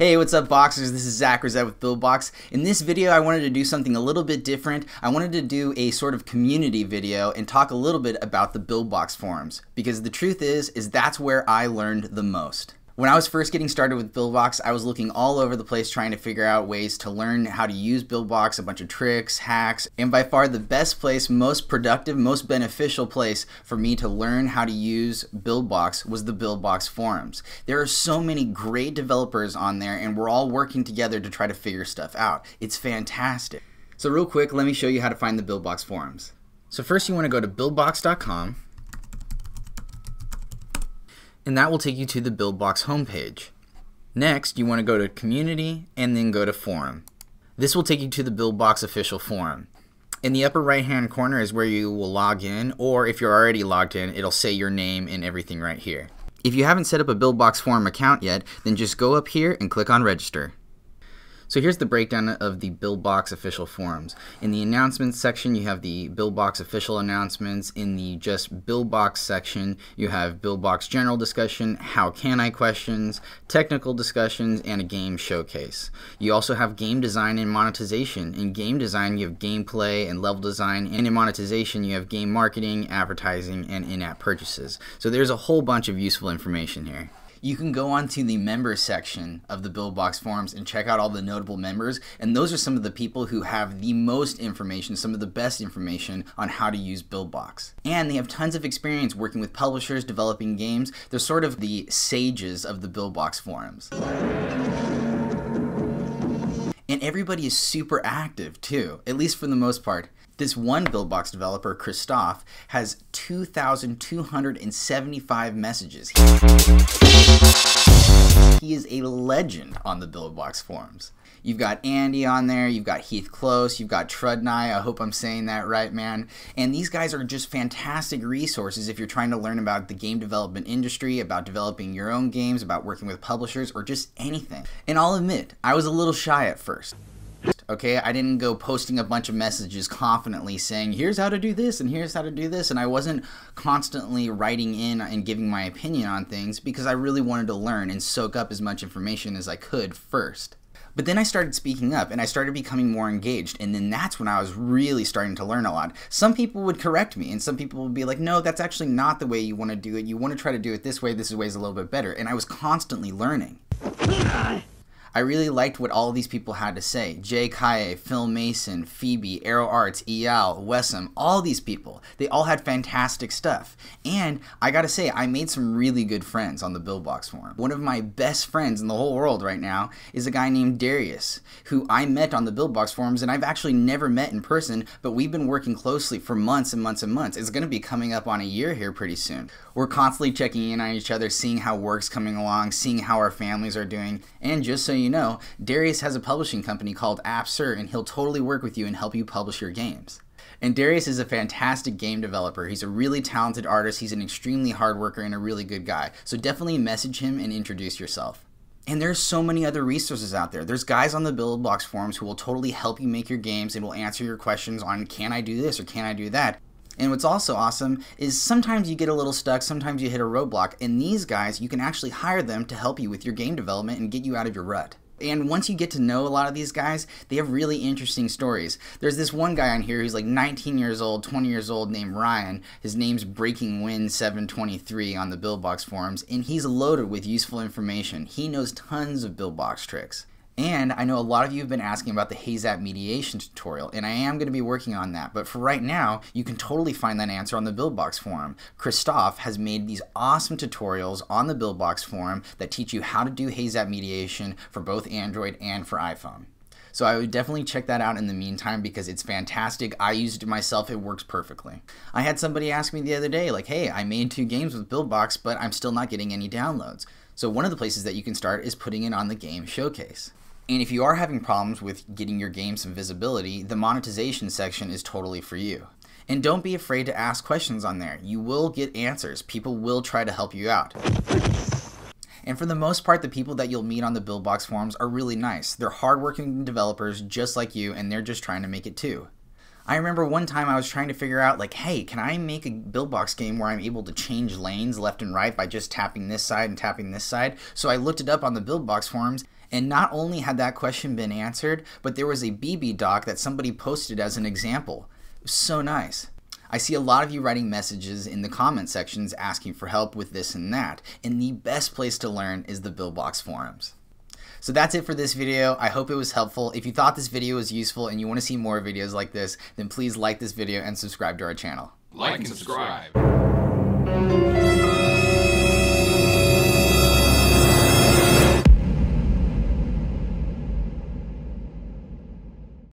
Hey, what's up Boxers? This is Zach Rosette with BuildBox. In this video I wanted to do something a little bit different. I wanted to do a sort of community video and talk a little bit about the BuildBox Forums, because the truth is that's where I learned the most. When I was first getting started with BuildBox, I was looking all over the place trying to figure out ways to learn how to use BuildBox, a bunch of tricks, hacks, and by far the best place, most productive, most beneficial place for me to learn how to use BuildBox was the BuildBox Forums. There are so many great developers on there and we're all working together to try to figure stuff out. It's fantastic. So real quick, let me show you how to find the BuildBox Forums. So first you want to go to buildbox.com. and that will take you to the BuildBox homepage. Next, you want to go to Community and then go to Forum. This will take you to the BuildBox official forum. In the upper right hand corner is where you will log in, or if you're already logged in, it'll say your name and everything right here. If you haven't set up a BuildBox forum account yet, then just go up here and click on Register. So here's the breakdown of the BuildBox official forums. In the announcements section, you have the BuildBox official announcements. In the just BuildBox section, you have BuildBox general discussion, how can I questions, technical discussions, and a game showcase. You also have game design and monetization. In game design, you have gameplay and level design, and in monetization, you have game marketing, advertising, and in-app purchases. So there's a whole bunch of useful information here. You can go on to the members section of the BuildBox forums and check out all the notable members, and those are some of the people who have the most information, some of the best information on how to use BuildBox. And they have tons of experience working with publishers, developing games. They're sort of the sages of the BuildBox forums. And everybody is super active too, at least for the most part. This one BuildBox developer, Christoph, has 2,275 messages. He is a legend on the BuildBox forums. You've got Andy on there, you've got Heath Close, you've got Trudnai, I hope I'm saying that right, man. And these guys are just fantastic resources if you're trying to learn about the game development industry, about developing your own games, about working with publishers, or just anything. And I'll admit, I was a little shy at first. Okay, I didn't go posting a bunch of messages confidently saying, here's how to do this and here's how to do this, and I wasn't constantly writing in and giving my opinion on things because I really wanted to learn and soak up as much information as I could first. But then I started speaking up and I started becoming more engaged, and then that's when I was really starting to learn a lot. Some people would correct me and some people would be like, no, that's actually not the way you want to do it. You want to try to do it this way is a little bit better. And I was constantly learning. I really liked what all of these people had to say. Jay Kaye, Phil Mason, Phoebe, Arrow Arts, EL, Wessam, all these people. They all had fantastic stuff. And I gotta say, I made some really good friends on the BuildBox forum. One of my best friends in the whole world right now is a guy named Darius, who I met on the BuildBox forums, and I've actually never met in person, but we've been working closely for months and months and months. It's gonna be coming up on a year here pretty soon. We're constantly checking in on each other, seeing how work's coming along, seeing how our families are doing, and just so you know, Darius has a publishing company called AppSir, and he'll totally work with you and help you publish your games. And Darius is a fantastic game developer. He's a really talented artist, he's an extremely hard worker, and a really good guy. So definitely message him and introduce yourself. And there's so many other resources out there. There's guys on the BuildBox forums who will totally help you make your games and will answer your questions on can I do this or can I do that. And what's also awesome is sometimes you get a little stuck, sometimes you hit a roadblock, and these guys, you can actually hire them to help you with your game development and get you out of your rut. And once you get to know a lot of these guys, they have really interesting stories. There's this one guy on here who's like 19 years old, 20 years old, named Ryan. His name's Breaking Wind 723 on the BuildBox forums, and he's loaded with useful information. He knows tons of BuildBox tricks. And I know a lot of you have been asking about the HAZAP mediation tutorial, and I am going to be working on that. But for right now, you can totally find that answer on the BuildBox forum. Christoph has made these awesome tutorials on the BuildBox forum that teach you how to do HAZAP mediation for both Android and for iPhone. So I would definitely check that out in the meantime because it's fantastic. I used it myself, it works perfectly. I had somebody ask me the other day, like, hey, I made 2 games with BuildBox, but I'm still not getting any downloads. So one of the places that you can start is putting it on the game showcase. And if you are having problems with getting your game some visibility, the monetization section is totally for you. And don't be afraid to ask questions on there. You will get answers. People will try to help you out. And for the most part, the people that you'll meet on the BuildBox forums are really nice. They're hardworking developers just like you, and they're just trying to make it too. I remember one time I was trying to figure out, like, hey, can I make a BuildBox game where I'm able to change lanes left and right by just tapping this side and tapping this side? So I looked it up on the BuildBox forums, and not only had that question been answered, but there was a BB doc that somebody posted as an example. It was so nice. I see a lot of you writing messages in the comment sections asking for help with this and that, and the best place to learn is the BuildBox forums. So that's it for this video. I hope it was helpful. If you thought this video was useful and you want to see more videos like this, then please like this video and subscribe to our channel. Like and subscribe.